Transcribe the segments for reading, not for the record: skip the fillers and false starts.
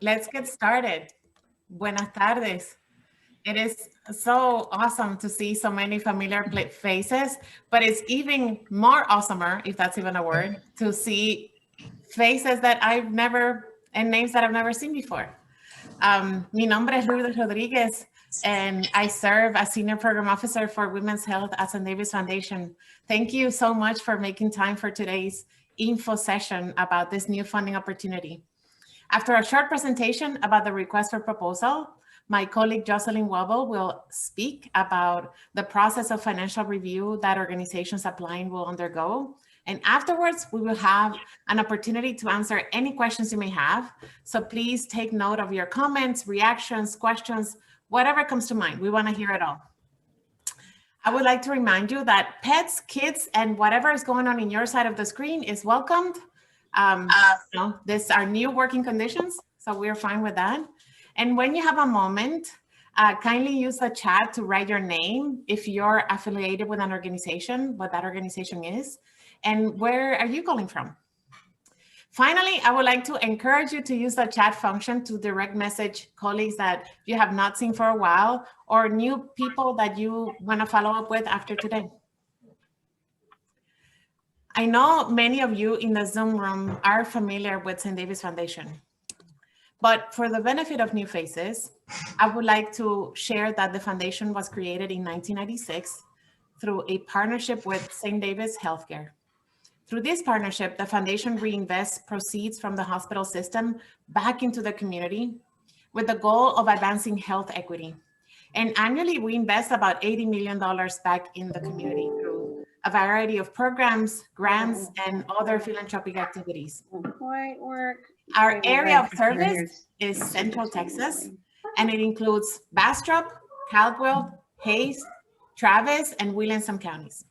let's get started. Buenas tardes. It is so awesome to see so many familiar faces, but it's even more awesomer, if that's even a word, to see faces that I've never, and names that I've never seen before. Mi nombre es Lourdes Rodriguez, and I serve as Senior Program Officer for Women's Health at St. David's Foundation. Thank you so much for making time for today's info session about this new funding opportunity. After a short presentation about the request for proposal, my colleague Jocelyn Wobble will speak about the process of financial review that organizations applying will undergo. And afterwards, we will have an opportunity to answer any questions you may have. So please take note of your comments, reactions, questions, whatever comes to mind. We want to hear it all. I would like to remind you that pets, kids, and whatever is going on in your side of the screen is welcomed. These are new working conditions, so we're fine with that. And when you have a moment, kindly use the chat to write your name if you're affiliated with an organization, what that organization is, and where are you calling from. Finally, I would like to encourage you to use the chat function to direct message colleagues that you have not seen for a while or new people that you want to follow up with after today. I know many of you in the Zoom room are familiar with St. David's Foundation, but for the benefit of new faces, I would like to share that the foundation was created in 1996 through a partnership with St. David's Healthcare. Through this partnership, the foundation reinvests proceeds from the hospital system back into the community with the goal of advancing health equity. And annually, we invest about $80 million back in the community through a variety of programs, grants, and other philanthropic activities. Our area of service is Central Texas, and it includes Bastrop, Caldwell, Hays, Travis, and Williamson counties.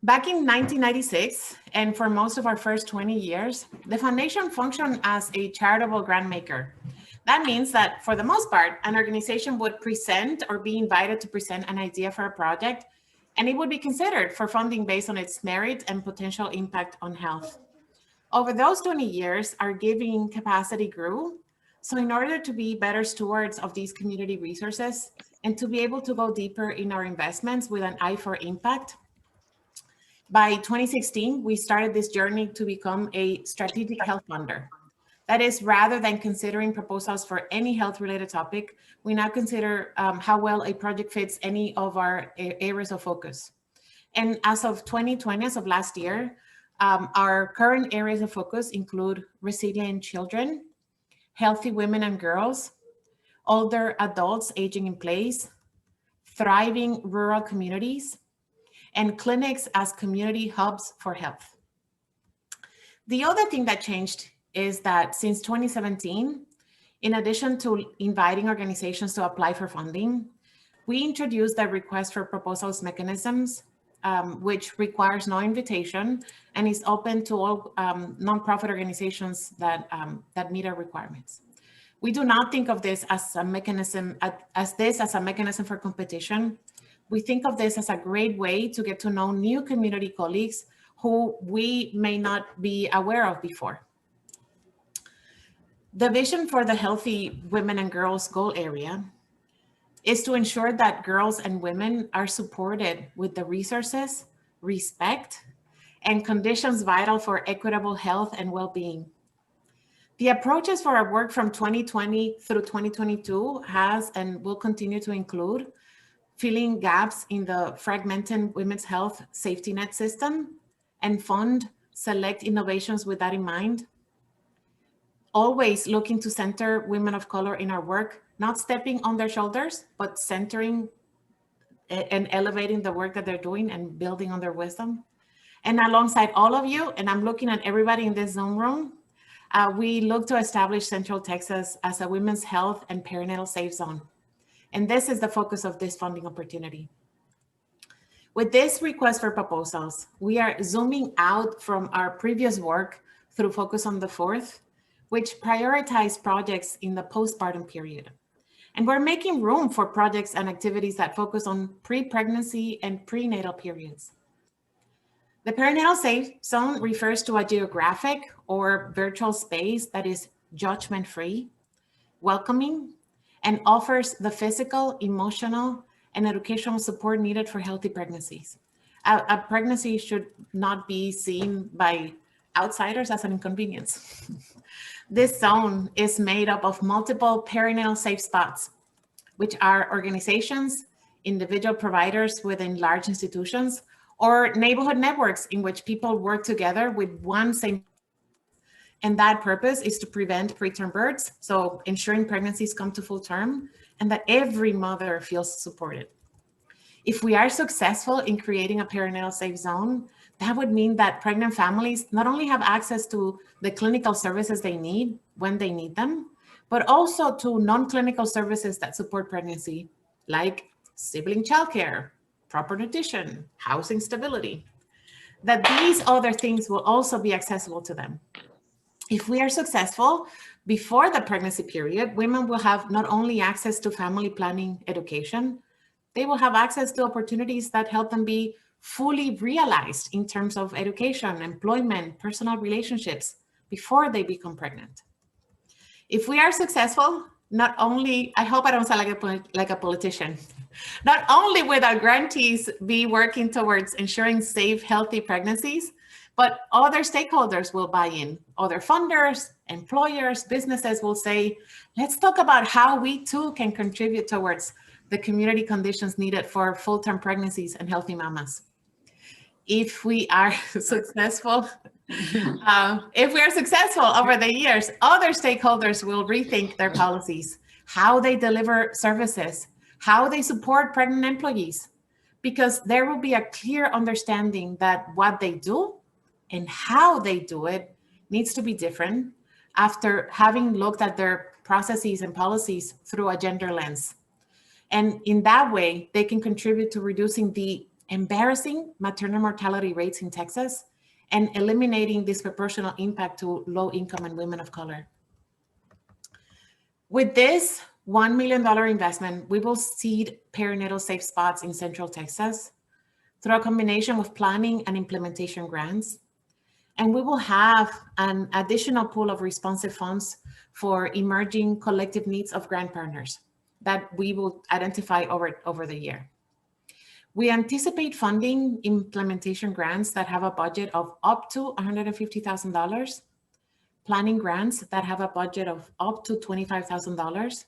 Back in 1996, and for most of our first 20 years, the foundation functioned as a charitable grant maker. That means that for the most part, an organization would present or be invited to present an idea for a project, and it would be considered for funding based on its merit and potential impact on health. Over those 20 years, our giving capacity grew. So in order to be better stewards of these community resources and to be able to go deeper in our investments with an eye for impact, by 2016, we started this journey to become a strategic health funder. That is, rather than considering proposals for any health-related topic, we now consider how well a project fits any of our areas of focus. And as of 2020, as of last year, our current areas of focus include resilient children, healthy women and girls, older adults aging in place, thriving rural communities, and clinics as community hubs for health. The other thing that changed is that since 2017, in addition to inviting organizations to apply for funding, we introduced the request for proposals mechanisms, which requires no invitation and is open to all nonprofit organizations that meet our requirements. We do not think of this as a mechanism, as a mechanism for competition. We think of this as a great way to get to know new community colleagues who we may not be aware of before. The vision for the Healthy Women and Girls goal area is to ensure that girls and women are supported with the resources, respect, and conditions vital for equitable health and well-being. The approaches for our work from 2020 through 2022 has and will continue to include filling gaps in the fragmented women's health safety net system and fund select innovations with that in mind. Always looking to center women of color in our work, not stepping on their shoulders, but centering and elevating the work that they're doing and building on their wisdom. And alongside all of you, and I'm looking at everybody in this Zoom room, we look to establish Central Texas as a women's health and perinatal safe zone. And this is the focus of this funding opportunity. With this request for proposals, we are zooming out from our previous work through Focus on the Fourth, which prioritized projects in the postpartum period. And we're making room for projects and activities that focus on pre-pregnancy and prenatal periods. The perinatal safe zone refers to a geographic or virtual space that is judgment-free, welcoming, and offers the physical, emotional, and educational support needed for healthy pregnancies. A pregnancy should not be seen by outsiders as an inconvenience. This zone is made up of multiple perinatal safe spots, which are organizations, individual providers within large institutions, or neighborhood networks in which people work together with one same. And that purpose is to prevent preterm births, so ensuring pregnancies come to full term and that every mother feels supported. If we are successful in creating a perinatal safe zone, that would mean that pregnant families not only have access to the clinical services they need when they need them, but also to non-clinical services that support pregnancy, like sibling childcare, proper nutrition, housing stability, that these other things will also be accessible to them. If we are successful before the pregnancy period, women will have not only access to family planning education, they will have access to opportunities that help them be fully realized in terms of education, employment, personal relationships before they become pregnant. If we are successful, not only, I hope I don't sound like a politician, not only will our grantees be working towards ensuring safe, healthy pregnancies, but other stakeholders will buy in. Other funders, employers, businesses will say, let's talk about how we too can contribute towards the community conditions needed for full-term pregnancies and healthy mamas. If we are successful, over the years, other stakeholders will rethink their policies, how they deliver services, how they support pregnant employees, because there will be a clear understanding that what they do and how they do it needs to be different after having looked at their processes and policies through a gender lens. And in that way, they can contribute to reducing the embarrassing maternal mortality rates in Texas and eliminating disproportionate impact to low income and women of color. With this $1 million investment, we will seed perinatal safe spots in Central Texas through a combination of planning and implementation grants. And we will have an additional pool of responsive funds for emerging collective needs of grant partners that we will identify over the year. We anticipate funding implementation grants that have a budget of up to $150,000, planning grants that have a budget of up to $25,000.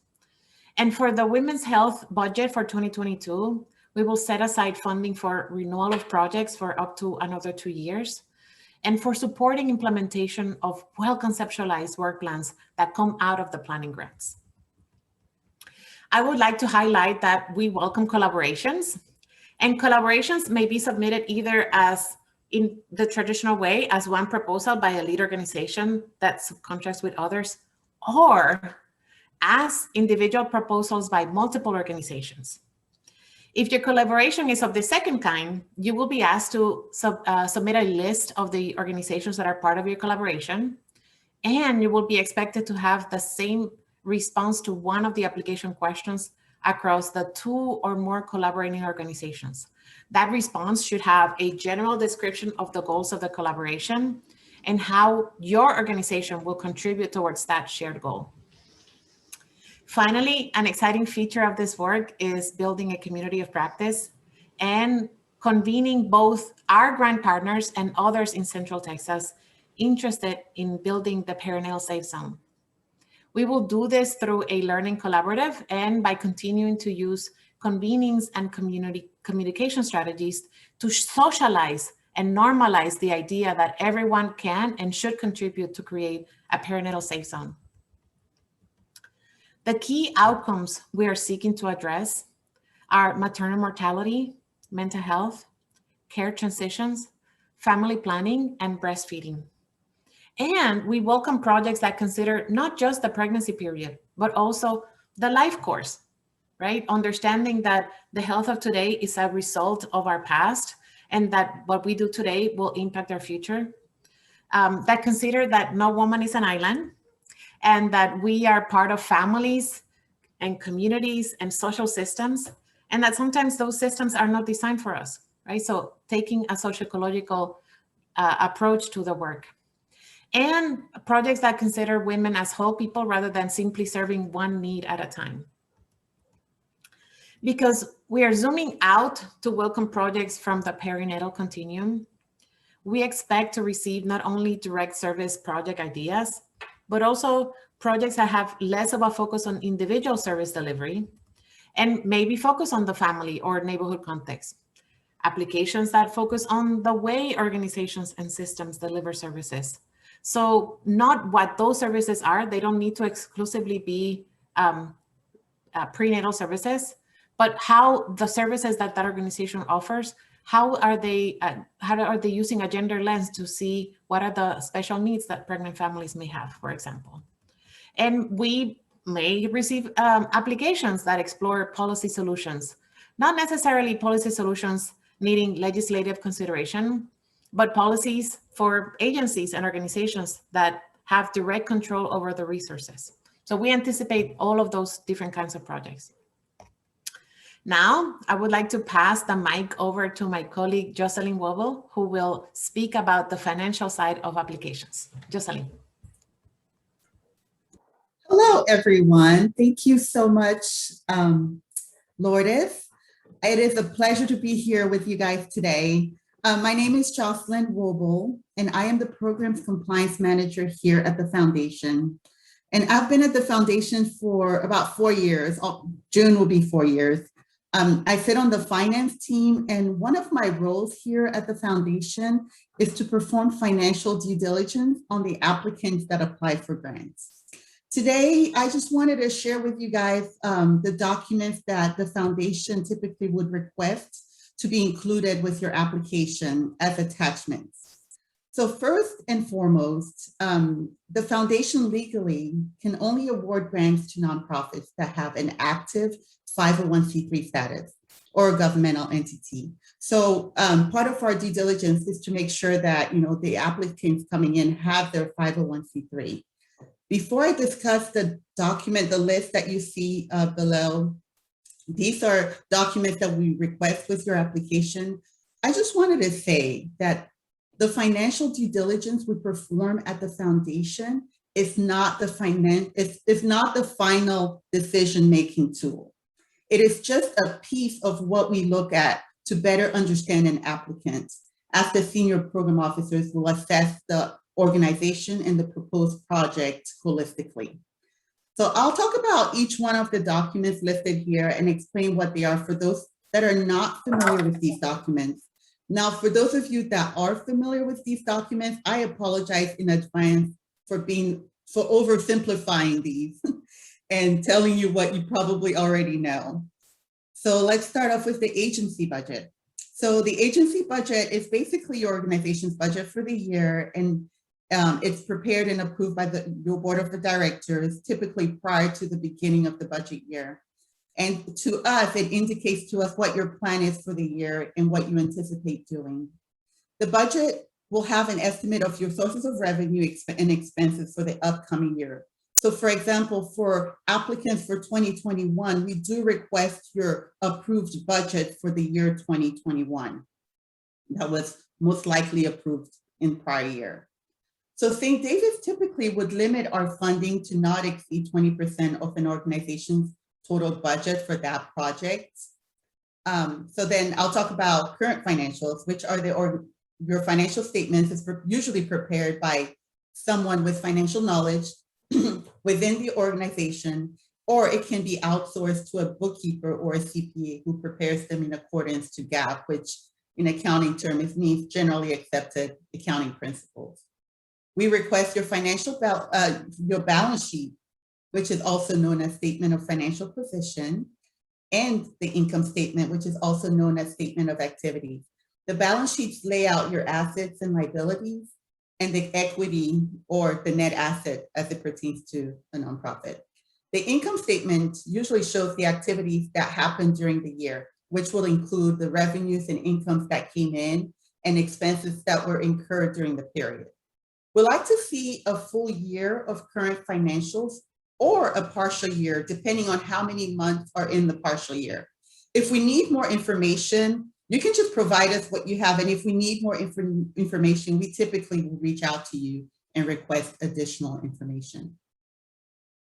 And for the women's health budget for 2022, we will set aside funding for renewal of projects for up to another 2 years, and for supporting implementation of well-conceptualized work plans that come out of the planning grants. I would like to highlight that we welcome collaborations, and collaborations may be submitted either as in the traditional way as one proposal by a lead organization that subcontracts with others, or as individual proposals by multiple organizations. If your collaboration is of the second kind, you will be asked to submit a list of the organizations that are part of your collaboration, and you will be expected to have the same response to one of the application questions across the 2 or more collaborating organizations. That response should have a general description of the goals of the collaboration and how your organization will contribute towards that shared goal. Finally, an exciting feature of this work is building a community of practice and convening both our grant partners and others in Central Texas interested in building the perinatal safe zone. We will do this through a learning collaborative and by continuing to use convenings and community communication strategies to socialize and normalize the idea that everyone can and should contribute to create a perinatal safe zone. The key outcomes we are seeking to address are maternal mortality, mental health, care transitions, family planning, and breastfeeding. And we welcome projects that consider not just the pregnancy period, but also the life course, right? Understanding that the health of today is a result of our past and that what we do today will impact our future. That consider that no woman is an island and that we are part of families and communities and social systems, and that sometimes those systems are not designed for us, right? So taking a socio-ecological approach to the work. and projects that consider women as whole people rather than simply serving one need at a time. Because we are zooming out to welcome projects from the perinatal continuum, we expect to receive not only direct service project ideas, but also projects that have less of a focus on individual service delivery and maybe focus on the family or neighborhood context. Applications that focus on the way organizations and systems deliver services. So not what those services are, they don't need to exclusively be prenatal services, but how the services that that organization offers, how are they using a gender lens to see what are the special needs that pregnant families may have, for example. And we may receive applications that explore policy solutions, not necessarily policy solutions needing legislative consideration, but policies for agencies and organizations that have direct control over the resources. So we anticipate all of those different kinds of projects. Now, I would like to pass the mic over to my colleague, Jocelyn Wobble, who will speak about the financial side of applications. Jocelyn. Hello, everyone. Thank you so much, Lourdes. It is a pleasure to be here with you guys today. My name is Jocelyn Wobble, and I am the Programs Compliance Manager here at the Foundation. And I've been at the Foundation for about 4 years. June will be 4 years. I sit on the finance team, and one of my roles here at the Foundation is to perform financial due diligence on the applicants that apply for grants. Today, I just wanted to share with you guys the documents that the Foundation typically would request to be included with your application as attachments. So first and foremost, the Foundation legally can only award grants to nonprofits that have an active 501c3 status or a governmental entity. So part of our due diligence is to make sure that the applicants coming in have their 501c3. Before I discuss the document, the list that you see below, these are documents that we request with your application. I just wanted to say that the financial due diligence we perform at the Foundation is not the final decision-making tool. It is just a piece of what we look at to better understand an applicant, as the senior program officers will assess the organization and the proposed project holistically. So I'll talk about each one of the documents listed here and explain what they are for those that are not familiar with these documents. Now, for those of you that are familiar with these documents, I apologize in advance for oversimplifying these and telling you what you probably already know. So let's start off with the agency budget. So the agency budget is basically your organization's budget for the year, and it's prepared and approved by your board of directors, typically prior to the beginning of the budget year. And to us, it indicates to us what your plan is for the year and what you anticipate doing. The budget will have an estimate of your sources of revenue and expenses for the upcoming year. So for example, for applicants for 2021, we do request your approved budget for the year 2021. That was most likely approved in prior year. So St. David's typically would limit our funding to not exceed 20% of an organization's total budget for that project. So then I'll talk about current financials, which are your financial statements is usually prepared by someone with financial knowledge within the organization, or it can be outsourced to a bookkeeper or a CPA who prepares them in accordance to GAAP, which in accounting terms means generally accepted accounting principles. We request your your balance sheet, which is also known as statement of financial position, and the income statement, which is also known as statement of activities. The balance sheets lay out your assets and liabilities and the equity or the net asset as it pertains to a nonprofit. The income statement usually shows the activities that happened during the year, which will include the revenues and incomes that came in and expenses that were incurred during the period. We'd like to see a full year of current financials or a partial year, depending on how many months are in the partial year. If we need more information, you can just provide us what you have. And if we need more information, we typically will reach out to you and request additional information.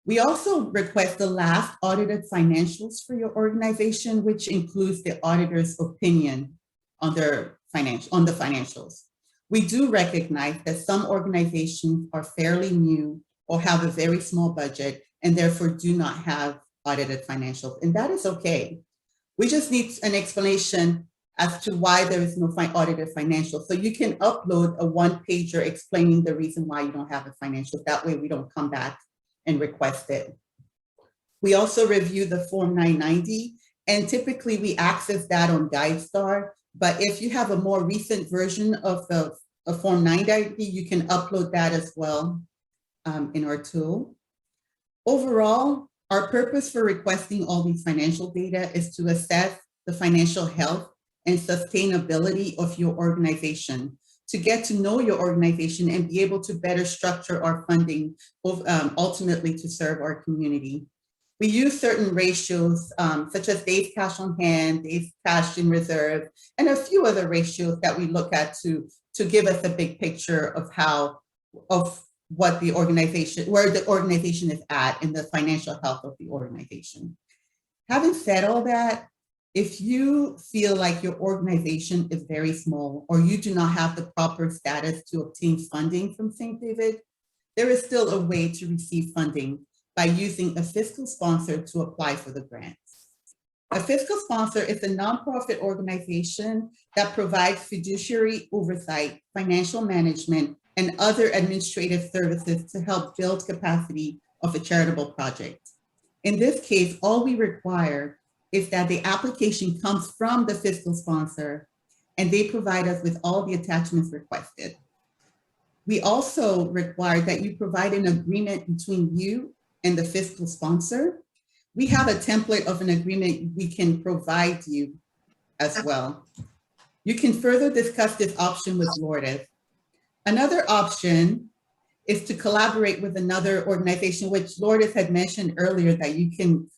We also request the last audited financials for your organization, which includes the auditor's opinion on the financials. We do recognize that some organizations are fairly new or have a very small budget and therefore do not have audited financials, and that is okay. We just need an explanation as to why there is no audited financials. So you can upload a one-pager explaining the reason why you don't have a financial. That way we don't come back and request it. We also review the Form 990, and typically we access that on GuideStar. But if you have a more recent version of the Form 990, you can upload that as well in our tool. Overall, our purpose for requesting all these financial data is to assess the financial health and sustainability of your organization, to get to know your organization and be able to better structure our funding, ultimately to serve our community. We use certain ratios, such as days cash on hand, days cash in reserve, and a few other ratios that we look at to give us a big picture of what the organization, where the organization is at in the financial health of the organization. Having said all that, if you feel like your organization is very small or you do not have the proper status to obtain funding from St. David, there is still a way to receive funding by using a fiscal sponsor to apply for the grants. A fiscal sponsor is a nonprofit organization that provides fiduciary oversight, financial management, and other administrative services to help build capacity of a charitable project. In this case, all we require is that the application comes from the fiscal sponsor and they provide us with all the attachments requested. We also require that you provide an agreement between you and the fiscal sponsor. We have a template of an agreement we can provide you as well. You can further discuss this option with Lourdes. Another option is to collaborate with another organization, which Lourdes had mentioned earlier that you can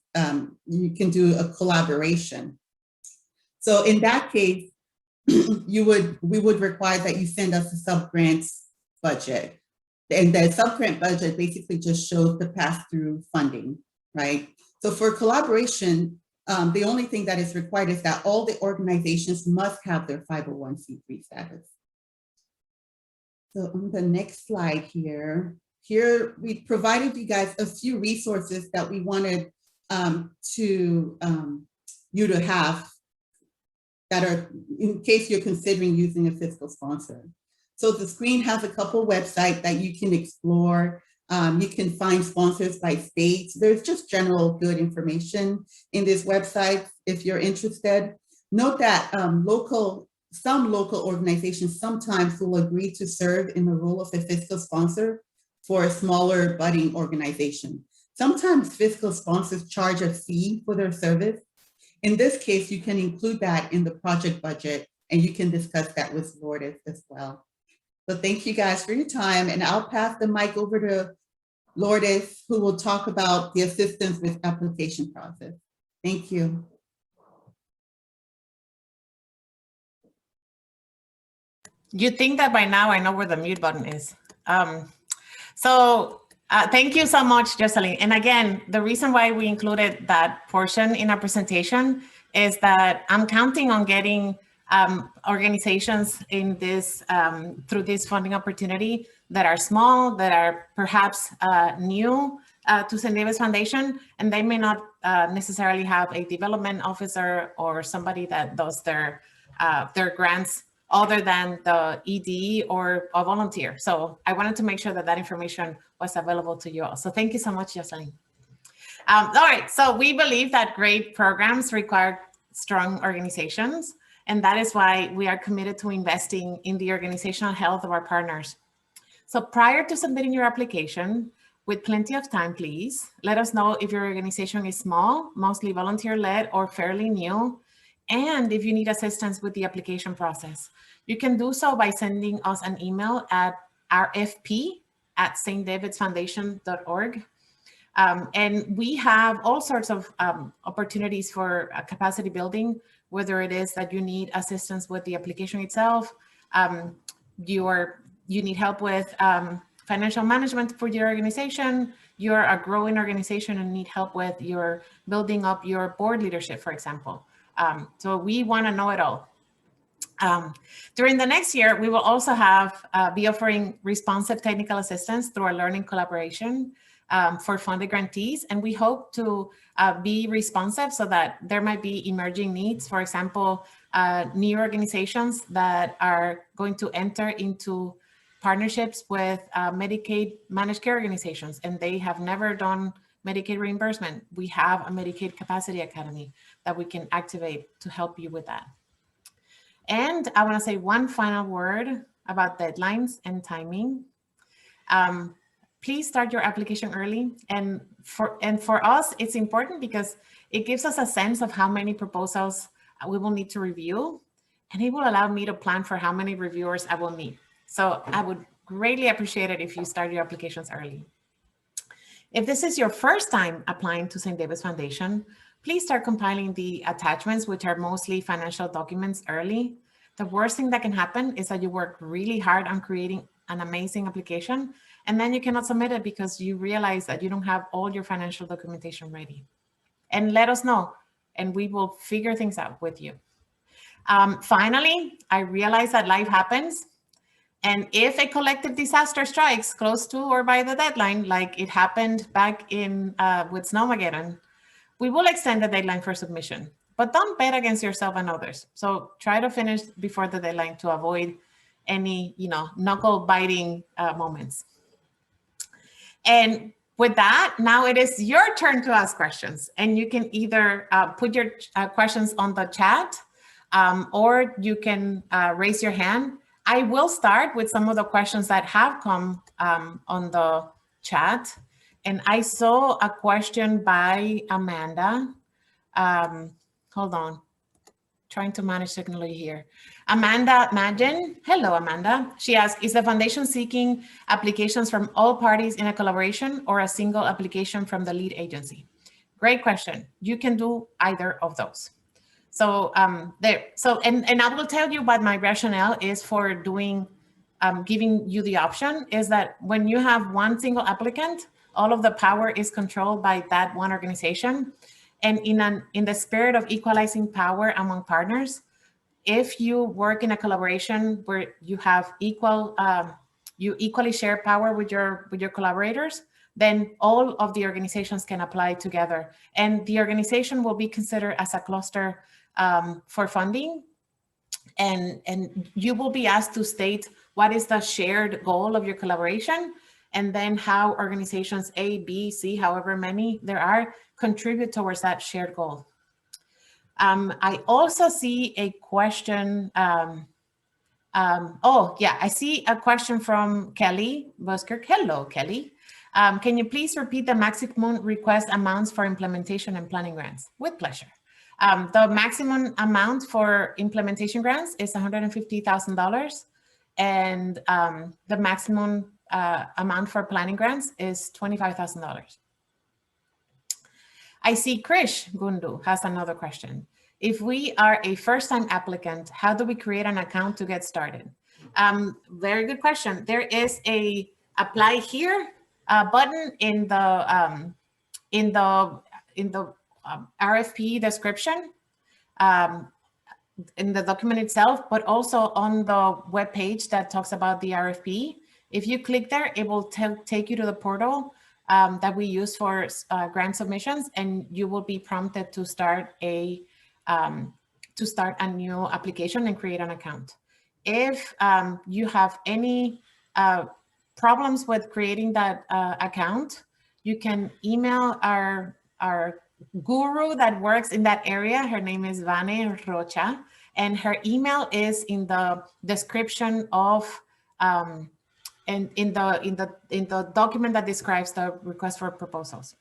do a collaboration. So in that case, we would require that you send us a sub-grants budget. And the sub-grant budget basically just shows the pass-through funding, right? So for collaboration, the only thing that is required is that all the organizations must have their 501c3 status. So on the next slide here we provided you guys a few resources that we wanted you to have that are in case you're considering using a fiscal sponsor. So the screen has a couple websites that you can explore. You can find sponsors by state. There's just general good information in this website if you're interested. Note that some local organizations sometimes will agree to serve in the role of a fiscal sponsor for a smaller budding organization. Sometimes fiscal sponsors charge a fee for their service. In this case, you can include that in the project budget and you can discuss that with Lourdes as well. So thank you guys for your time, and I'll pass the mic over to Lourdes, who will talk about the assistance with application process. Thank you. You'd think that by now I know where the mute button is. Thank you so much, Jocelyn. And again, the reason why we included that portion in our presentation is that I'm counting on getting organizations in this through this funding opportunity that are small, that are perhaps new to St. David's Foundation, and they may not necessarily have a development officer or somebody that does their grants other than the ED or a volunteer. So I wanted to make sure that that information was available to you all. So thank you so much, Jocelyn. All right, so we believe that great programs require strong organizations, and that is why we are committed to investing in the organizational health of our partners. So prior to submitting your application, with plenty of time, please, let us know if your organization is small, mostly volunteer-led, or fairly new, and if you need assistance with the application process. You can do so by sending us an email at rfp@stdavidsfoundation.org. And we have all sorts of opportunities for capacity building, whether it is that you need assistance with the application itself, you need help with financial management for your organization, you're a growing organization and need help with your building up your board leadership, for example. So we want to know it all. During the next year, we will also be offering responsive technical assistance through our learning collaboration for funded grantees. And we hope to be responsive so that there might be emerging needs. For example, new organizations that are going to enter into partnerships with Medicaid managed care organizations, and they have never done Medicaid reimbursement. We have a Medicaid Capacity Academy that we can activate to help you with that. And I want to say one final word about deadlines and timing. Please start your application early. And for us, it's important because it gives us a sense of how many proposals we will need to review. And it will allow me to plan for how many reviewers I will need. So I would greatly appreciate it if you start your applications early. If this is your first time applying to St. David's Foundation, please start compiling the attachments, which are mostly financial documents, early. The worst thing that can happen is that you work really hard on creating an amazing application, and then you cannot submit it because you realize that you don't have all your financial documentation ready. And let us know, and we will figure things out with you. Finally, I realize that life happens. And if a collective disaster strikes close to or by the deadline, like it happened back in with Snowmageddon, we will extend the deadline for submission, but don't bet against yourself and others. So try to finish before the deadline to avoid any, knuckle biting moments. And with that, now it is your turn to ask questions, and you can either put your questions on the chat or you can raise your hand. I will start with some of the questions that have come on the chat. And I saw a question by Amanda. Hold on, trying to manage technology here. Amanda Madden, hello Amanda. She asked, is the foundation seeking applications from all parties in a collaboration or a single application from the lead agency? Great question. You can do either of those. So and I will tell you what my rationale is for doing, giving you the option is that when you have one single applicant, all of the power is controlled by that one organization. And in the spirit of equalizing power among partners, if you work in a collaboration where you have you equally share power with your collaborators, then all of the organizations can apply together. And the organization will be considered as a cluster for funding. And you will be asked to state what is the shared goal of your collaboration, and then how organizations A, B, C, however many there are, contribute towards that shared goal. I also see a question. Oh, yeah, I see a question from Kelly Buskirk. Hello, Kelly. Can you please repeat the maximum request amounts for implementation and planning grants? With pleasure. The maximum amount for implementation grants is $150,000, and the maximum amount for planning grants is $25,000. I see Krish Gundu has another question. If we are a first-time applicant, how do we create an account to get started? Very good question. There is a apply here button in the RFP description, in the document itself, but also on the web page that talks about the RFP. If you click there, it will take you to the portal that we use for grant submissions, and you will be prompted to start a new application and create an account. If you have any problems with creating that account, you can email our guru that works in that area. Her name is Vane Rocha, and her email is in the description of and in the document that describes the request for proposals.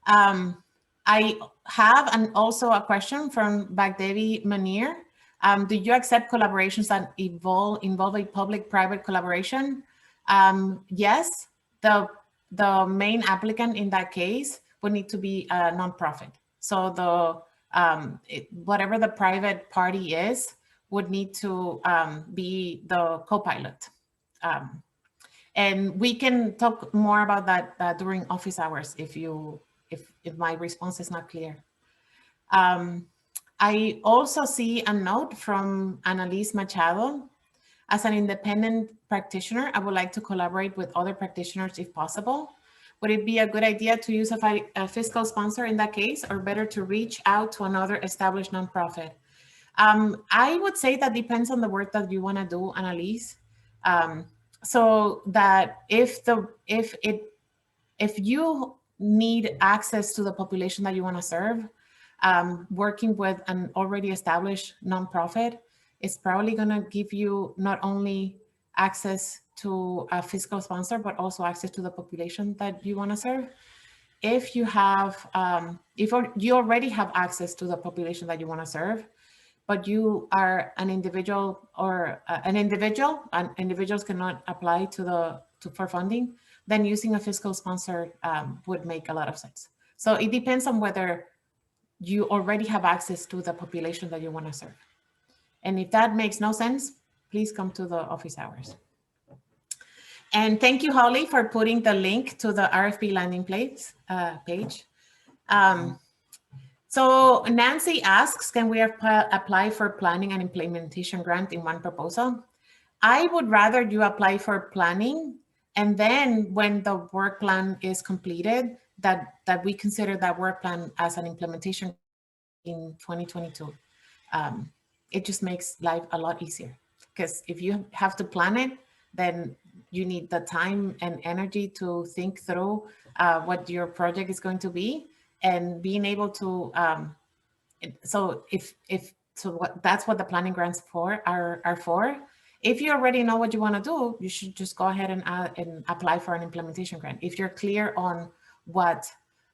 I have also a question from Bagdevi Manir. Do you accept collaborations that involve a public-private collaboration? Yes, the main applicant in that case would need to be a nonprofit. So whatever the private party is would need to be the co-pilot. And we can talk more about that during office hours if my response is not clear. I also see a note from Annalise Machado. As an independent practitioner, I would like to collaborate with other practitioners if possible. Would it be a good idea to use a fiscal sponsor in that case, or better to reach out to another established nonprofit? I would say that depends on the work that you want to do, Annalise. So that if you need access to the population that you want to serve, working with an already established nonprofit is probably going to give you not only access to a fiscal sponsor, but also access to the population that you want to serve. If you have, if you already have access to the population that you want to serve, but you are an individual or individuals cannot apply for funding, then using a fiscal sponsor would make a lot of sense. So it depends on whether you already have access to the population that you want to serve. And if that makes no sense, please come to the office hours. And thank you, Holly, for putting the link to the RFP landing page. So Nancy asks, can we apply for planning and implementation grant in one proposal? I would rather you apply for planning, and then when the work plan is completed, that we consider that work plan as an implementation in 2022. It just makes life a lot easier, because if you have to plan it, then you need the time and energy to think through what your project is going to be, and being able to that's what the planning grants are for. If you already know what you want to do, you should just go ahead and apply for an implementation grant if you're clear on what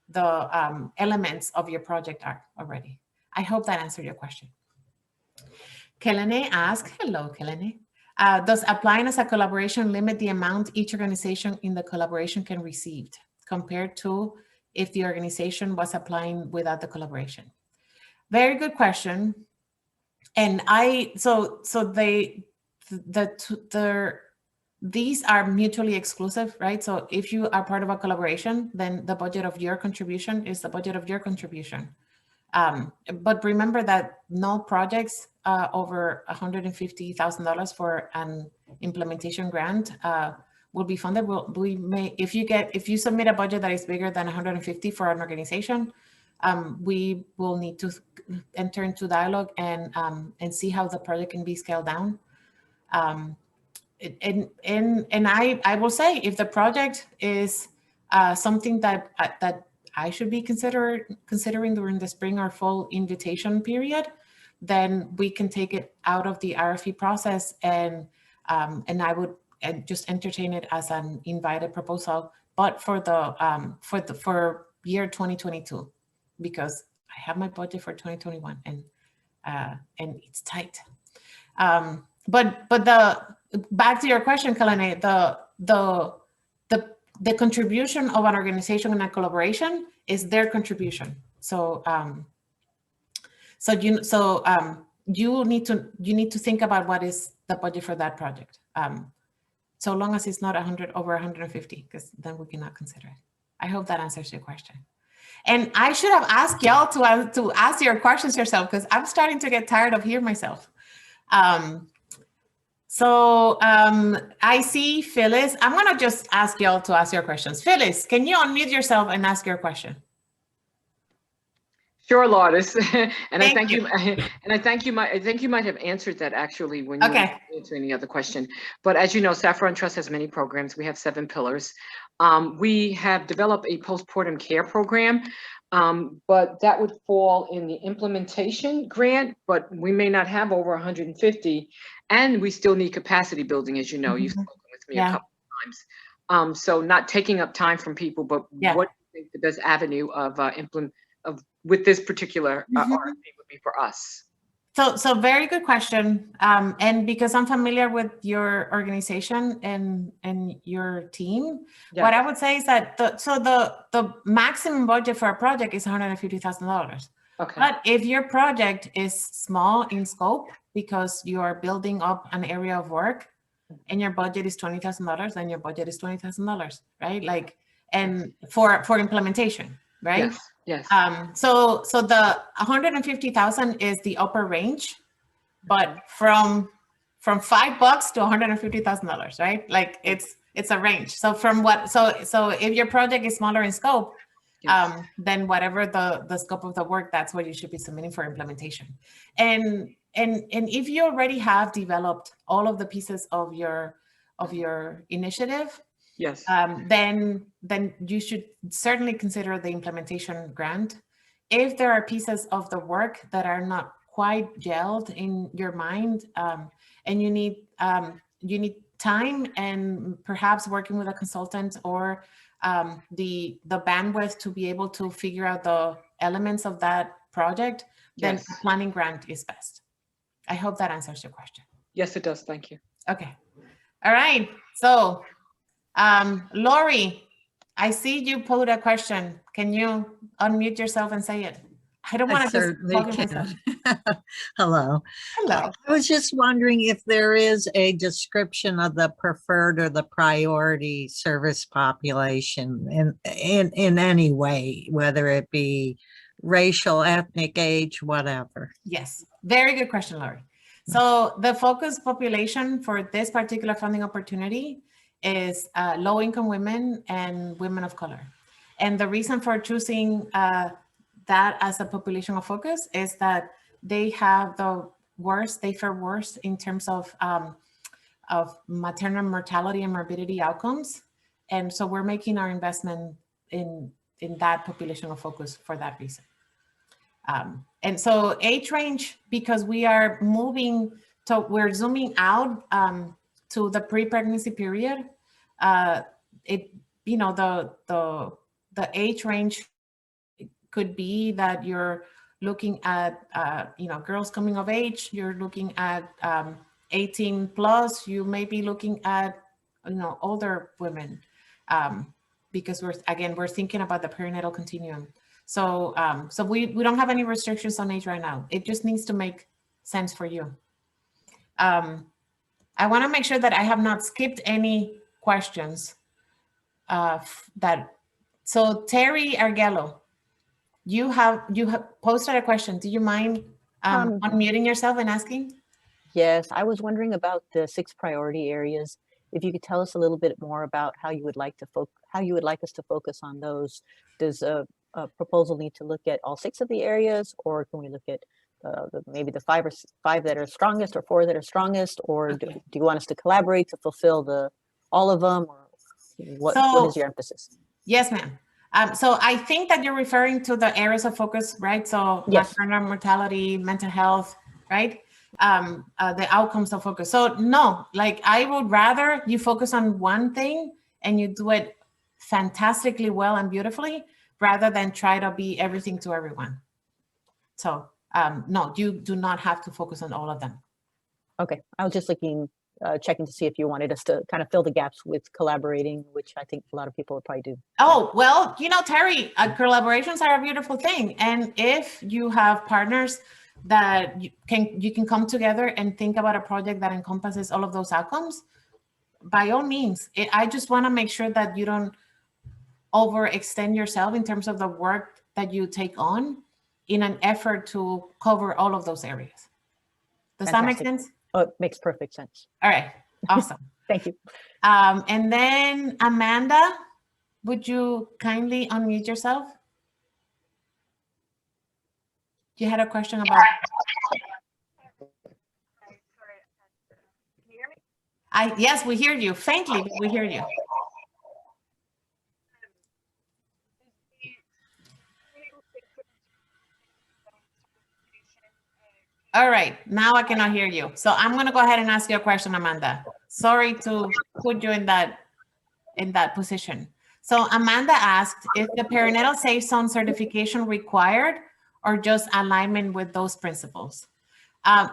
the elements of your project are already. I hope that answered your question. Kelene asks, hello, Kelene. Does applying as a collaboration limit the amount each organization in the collaboration can receive compared to if the organization was applying without the collaboration? Very good question. And these are mutually exclusive, right? So if you are part of a collaboration, then the budget of your contribution is the budget of your contribution. But remember that no projects over $150,000 for an implementation grant will be funded. If you submit a budget that is bigger than 150 for an organization, we will need to enter into dialogue and see how the project can be scaled down. And I will say, if the project is something that I should be considering during the spring or fall invitation period, then we can take it out of the RFP process, and I would just entertain it as an invited proposal, but for year 2022, because I have my budget for 2021 and it's tight. But back to your question, Kalane, the contribution of an organization in a collaboration is their contribution. So you need to think about what is the budget for that project. So long as it's not over 150, because then we cannot consider it. I hope that answers your question. And I should have asked y'all to ask your questions yourself, because I'm starting to get tired of hearing myself. I see Phyllis. I'm going to just ask y'all to ask your questions. Phyllis, can you unmute yourself and ask your question? Sure, Lourdes. And I think you might have answered that actually when you were answering the other question. But as you know, Saffron Trust has many programs. We have 7 pillars. We have developed a postpartum care program, but that would fall in the implementation grant, but we may not have over 150, and we still need capacity building, as you know. You've spoken with me a couple of times. So not taking up time from people, but what do you think the best avenue of with this particular RFP would be for us? So very good question. And because I'm familiar with your organization and your team, what I would say is that the maximum budget for a project is $150,000. Okay. But if your project is small in scope because you are building up an area of work, and your budget is $20,000, then your budget is $20,000, right? Like, and for implementation, right? Yes. So the 150,000 is the upper range, but from $5 to $150,000, right? Like it's a range. So from what, so if your project is smaller in scope, then whatever the scope of the work, that's what you should be submitting for implementation. And if you already have developed all of the pieces of your initiative, yes, then you should certainly consider the implementation grant. If there are pieces of the work that are not quite gelled in your mind, and you need time and perhaps working with a consultant or the bandwidth to be able to figure out the elements of that project, then a planning grant is best. I hope that answers your question. Yes, it does. Thank you. Okay. All right. So, Lori, I see you put a question. Can you unmute yourself and say it? I don't want to certainly can. Hello. Hello. I was just wondering if there is a description of the preferred or the priority service population in any way, whether it be racial, ethnic, age, whatever. Yes, very good question, Lori. So the focus population for this particular funding opportunity is low-income women and women of color. And the reason for choosing that as a population of focus is that they have the worst, they fare worse in terms of maternal mortality and morbidity outcomes. And so we're making our investment in that population of focus for that reason. And so age range, because we are moving to, we're zooming out to the pre-pregnancy period. It, you know, the age range could be that you're looking at, you know, girls coming of age, you're looking at 18 plus, you may be looking at, you know, older women, because we're thinking about the perinatal continuum. So, so we don't have any restrictions on age right now. It just needs to make sense for you. I want to make sure that I have not skipped any questions. So Terry Argello, you have posted a question. Do you mind unmuting yourself and asking? Yes, I was wondering about the 6 priority areas. If you could tell us a little bit more about how you would like us to focus on those. Does a proposal need to look at all 6 of the areas, or can we look at maybe the 5 that are strongest, or 4 that are strongest, or okay. do you want us to collaborate to fulfill all of them, or what is your emphasis? Yes, ma'am. So I think that you're referring to the areas of focus, right? So yes. Maternal mortality, mental health, right? The outcomes of focus. So no, like I would rather you focus on one thing and you do it fantastically well and beautifully, rather than try to be everything to everyone. So no, you do not have to focus on all of them. Okay, I was just checking to see if you wanted us to kind of fill the gaps with collaborating, which I think a lot of people would probably do. Oh, well, you know, Terry, collaborations are a beautiful thing. And if you have partners that you can come together and think about a project that encompasses all of those outcomes, by all means. I just want to make sure that you don't overextend yourself in terms of the work that you take on in an effort to cover all of those areas. Does that make sense? Oh, it makes perfect sense. All right, awesome. Thank you. And then Amanda, would you kindly unmute yourself? You had a question about. Can you hear me? Yes, we hear you faintly, but we hear you. All right, now I cannot hear you. So I'm going to go ahead and ask you a question, Amanda. Sorry to put you in that position. So Amanda asked, is the perinatal safe zone certification required or just alignment with those principles?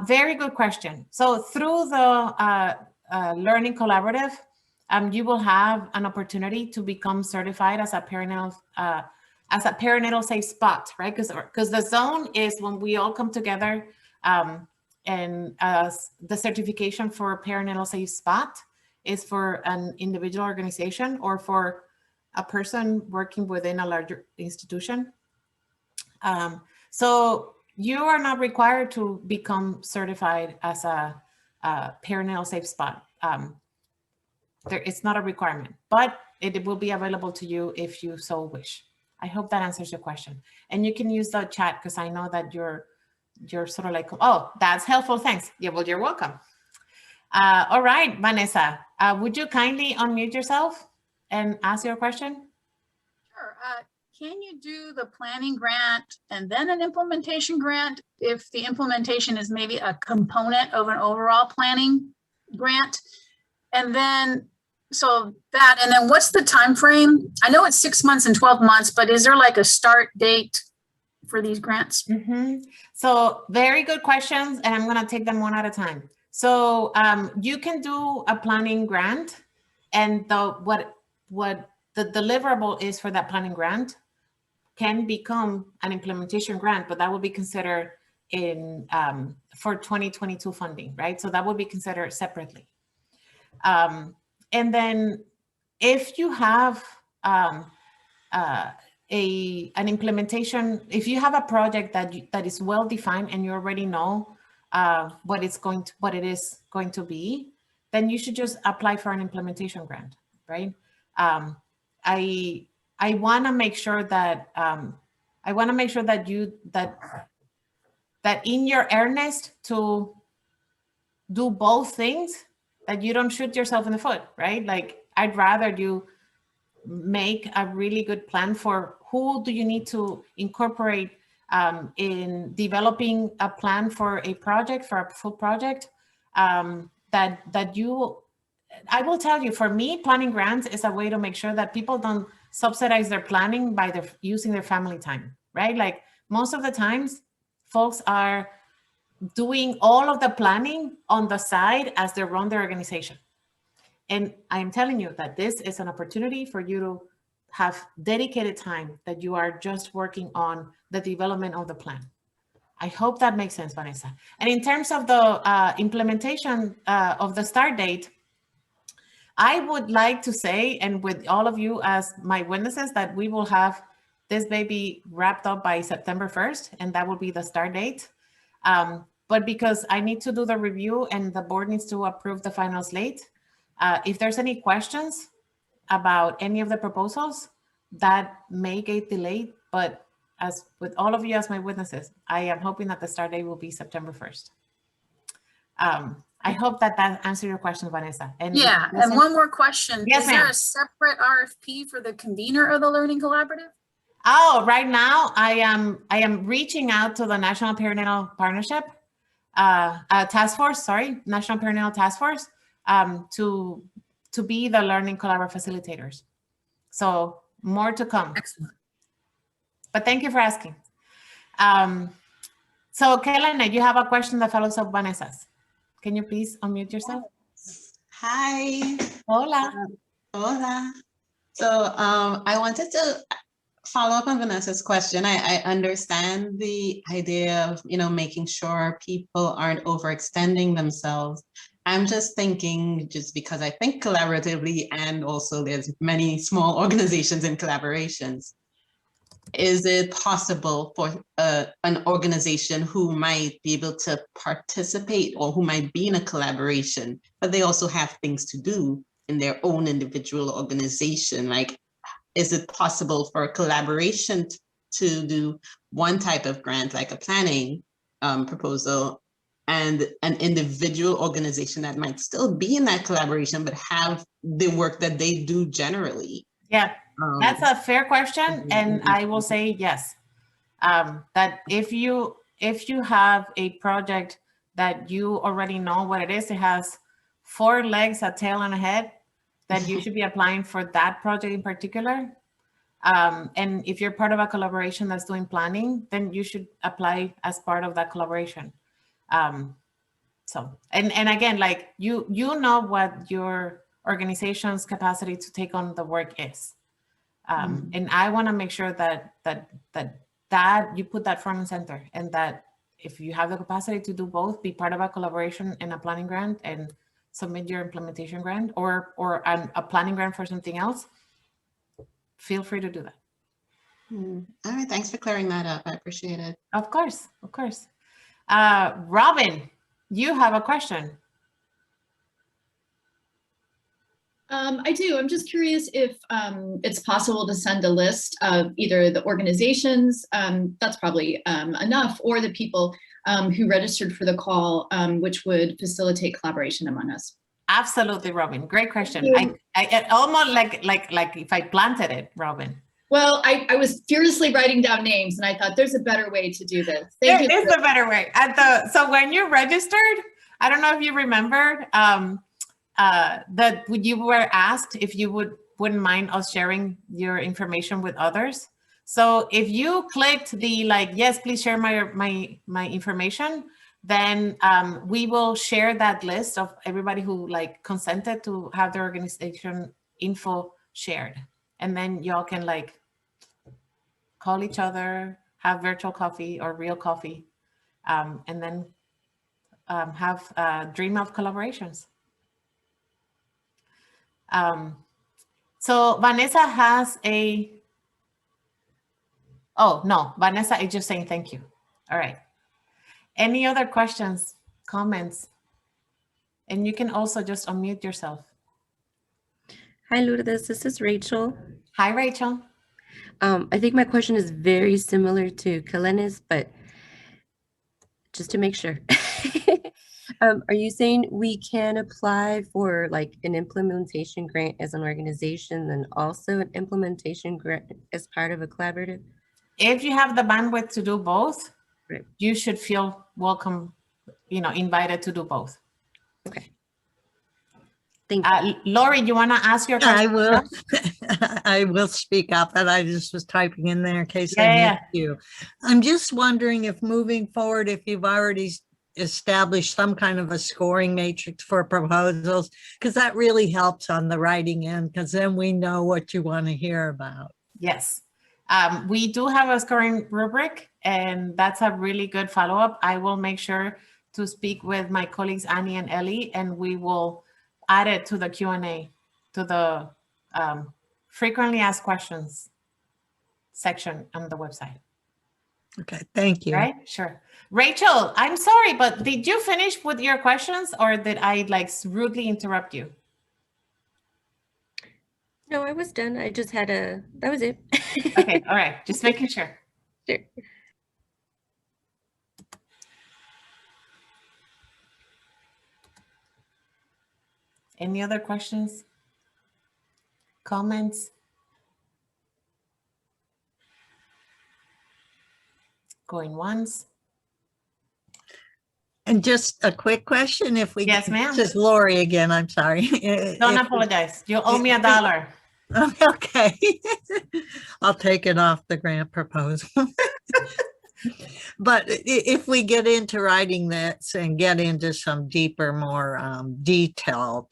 Very good question. So through the Learning Collaborative, you will have an opportunity to become certified as a perinatal safe spot, right? Because the zone is when we all come together the certification for Perinatal Safe Spot is for an individual organization or for a person working within a larger institution. So you are not required to become certified as a Perinatal Safe Spot. It's not a requirement, but it will be available to you if you so wish. I hope that answers your question. And you can use the chat because I know that you're sort of like, oh, that's helpful. Thanks. Yeah, well, you're welcome. All right, Vanessa, would you kindly unmute yourself and ask your question? Sure. Can you do the planning grant and then an implementation grant if the implementation is maybe a component of an overall planning grant? And then, so that, and then what's the time frame? I know it's 6 months and 12 months, but is there like a start date for these grants? So very good questions, and I'm going to take them one at a time. So you can do a planning grant, and what the deliverable is for that planning grant can become an implementation grant, but that will be considered in for 2022 funding, right? So that will be considered separately. And then if you have an implementation, if you have a project that is well defined and you already know what it is going to be, then you should just apply for an implementation grant, right? I want to make sure that that in your earnest to do both things, that you don't shoot yourself in the foot, right? Like, I'd rather you make a really good plan for who do you need to incorporate in developing a plan for a project, for a full project, I will tell you, for me, planning grants is a way to make sure that people don't subsidize their planning by using their family time, right? Like, most of the times, folks are doing all of the planning on the side as they run their organization. And I am telling you that this is an opportunity for you to have dedicated time that you are just working on the development of the plan. I hope that makes sense, Vanessa. And in terms of the implementation of the start date, I would like to say, and with all of you as my witnesses, that we will have this baby wrapped up by September 1st, and that will be the start date. But because I need to do the review and the board needs to approve the final slate, if there's any questions about any of the proposals, that may get delayed. But as with all of you as my witnesses, I am hoping that the start date will be September 1st. I hope that answered your question, Vanessa. And yeah, and one more question. Yes, is there a separate RFP for the convener of the Learning Collaborative? Oh, right now I am reaching out to the National Perinatal Partnership Task Force, National Perinatal Task Force, to be the Learning Collaborative facilitators. So more to come. Excellent. But thank you for asking. So Kelena, you have a question that follows up Vanessa's. Can you please unmute yourself? Hi. Hola. Hola. So I wanted to follow up on Vanessa's question. I understand the idea of, making sure people aren't overextending themselves. I'm just thinking, just because I think collaboratively, and also there's many small organizations and collaborations. Is it possible for an organization who might be able to participate or who might be in a collaboration, but they also have things to do in their own individual organization? Like, is it possible for a collaboration to do one type of grant, like a planning proposal, and an individual organization that might still be in that collaboration, but have the work that they do generally? Yeah. That's a fair question, and I will say yes. That if you have a project that you already know what it is, it has 4 legs, a tail, and a head, then you should be applying for that project in particular. And if you're part of a collaboration that's doing planning, then you should apply as part of that collaboration. So, and again, like you know what your organization's capacity to take on the work is. And I want to make sure that you put that front and center, and that if you have the capacity to do both, be part of a collaboration and a planning grant and submit your implementation grant or a planning grant for something else, feel free to do that. All right, thanks for clearing that up. I appreciate it. Of course, of course. Robin, you have a question. I do. I'm just curious if it's possible to send a list of either the organizations, that's probably enough, or the people who registered for the call, which would facilitate collaboration among us. Absolutely, Robin. Great question. I almost like if I planted it, Robin. Well, I was furiously writing down names, and I thought there's a better way to do this. There is a better way. So when you registered, I don't know if you remembered that you were asked if you wouldn't mind us sharing your information with others. So if you clicked the yes, please share my information, then we will share that list of everybody who consented to have their organization info shared, and then y'all can call each other, have virtual coffee or real coffee, and then have dream of collaborations. So Vanessa has Vanessa is just saying thank you. All right. Any other questions, comments? And you can also just unmute yourself. Hi, Lourdes. This is Rachel. Hi, Rachel. I think my question is very similar to Kelena's, but just to make sure. Are you saying we can apply for an implementation grant as an organization and also an implementation grant as part of a collaborative? If you have the bandwidth to do both, right, you should feel welcome, invited to do both. Okay. Thank you. Lori, you want to ask your question? I will. I will speak up, and I just was typing in there in case I missed you. I'm just wondering if moving forward, if you've already established some kind of a scoring matrix for proposals, because that really helps on the writing end, because then we know what you want to hear about. Yes. We do have a scoring rubric, and that's a really good follow-up. I will make sure to speak with my colleagues, Annie and Ellie, and we will add it to the Q&A, to the frequently asked questions section on the website. Okay, thank you. Right, sure. Rachel, I'm sorry, but did you finish with your questions, or did I rudely interrupt you? No, I was done. I just had that was it. Okay, all right, just making sure. Sure. Any other questions? Comments? Going once. And just a quick question, if we Yes, ma'am. This is Lori again, I'm sorry. Don't apologize. You owe me $1. Okay. I'll take it off the grant proposal. But if we get into writing this and get into some deeper, more detailed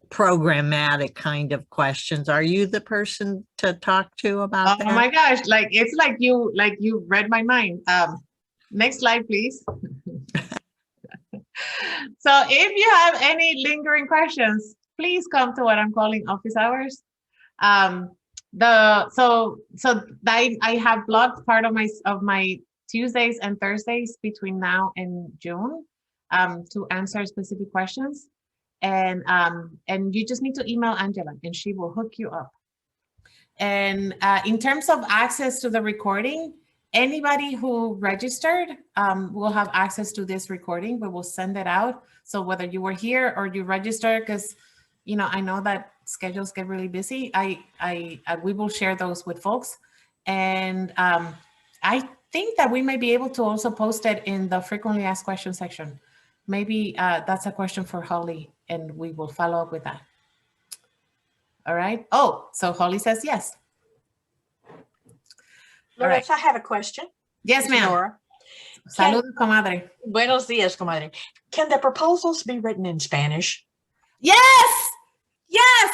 programmatic kind of questions, are you the person to talk to about that? Oh my gosh, it's like you read my mind. Next slide, please. So if you have any lingering questions, please come to what I'm calling office hours. I have blocked part of my Tuesdays and Thursdays between now and June to answer specific questions. And you just need to email Angela and she will hook you up. And in terms of access to the recording, anybody who registered will have access to this recording. We will send it out. So whether you were here or you registered, because I know that schedules get really busy. We will share those with folks. And I think that we may be able to also post it in the frequently asked questions section. Maybe that's a question for Holly, and we will follow up with that. All right. Oh, so Holly says yes. Lourdes, I have a question. Yes, ma'am. Salud, comadre. Buenos días, comadre. Can the proposals be written in Spanish? Yes, yes,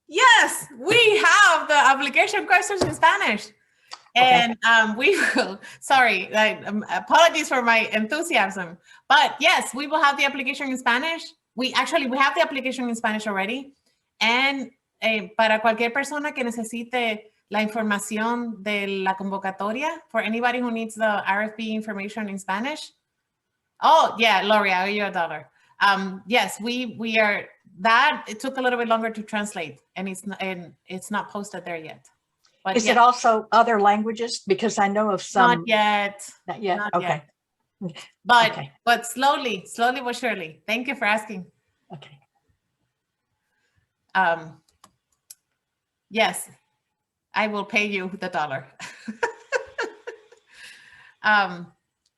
yes. We have the application questions in Spanish. And we will, sorry, apologies for my enthusiasm, but yes, we will have the application in Spanish. We have the application in Spanish already. And para cualquier persona que necesite la información de la convocatoria, for anybody who needs the RFP information in Spanish. Oh yeah, Lori, I owe you $1. Yes, we are, it took a little bit longer to translate, and it's not posted there yet. But Is it also other languages? Because I know of some. Not yet. Not yet. Not Okay. yet. Okay. But slowly but surely. Thank you for asking. Okay. Yes, I will pay you the $1.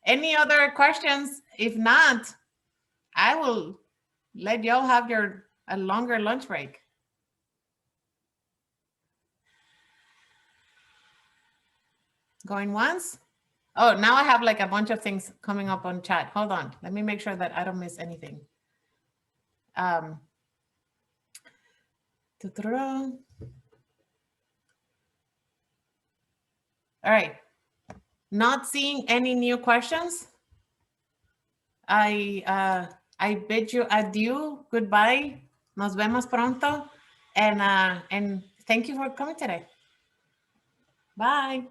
Any other questions? If not, I will let y'all have a longer lunch break. Going once? Oh, now I have like a bunch of things coming up on chat. Hold on. Let me make sure that I don't miss anything. All right. Not seeing any new questions. I bid you adieu. Goodbye. Nos vemos pronto. And thank you for coming today. Bye.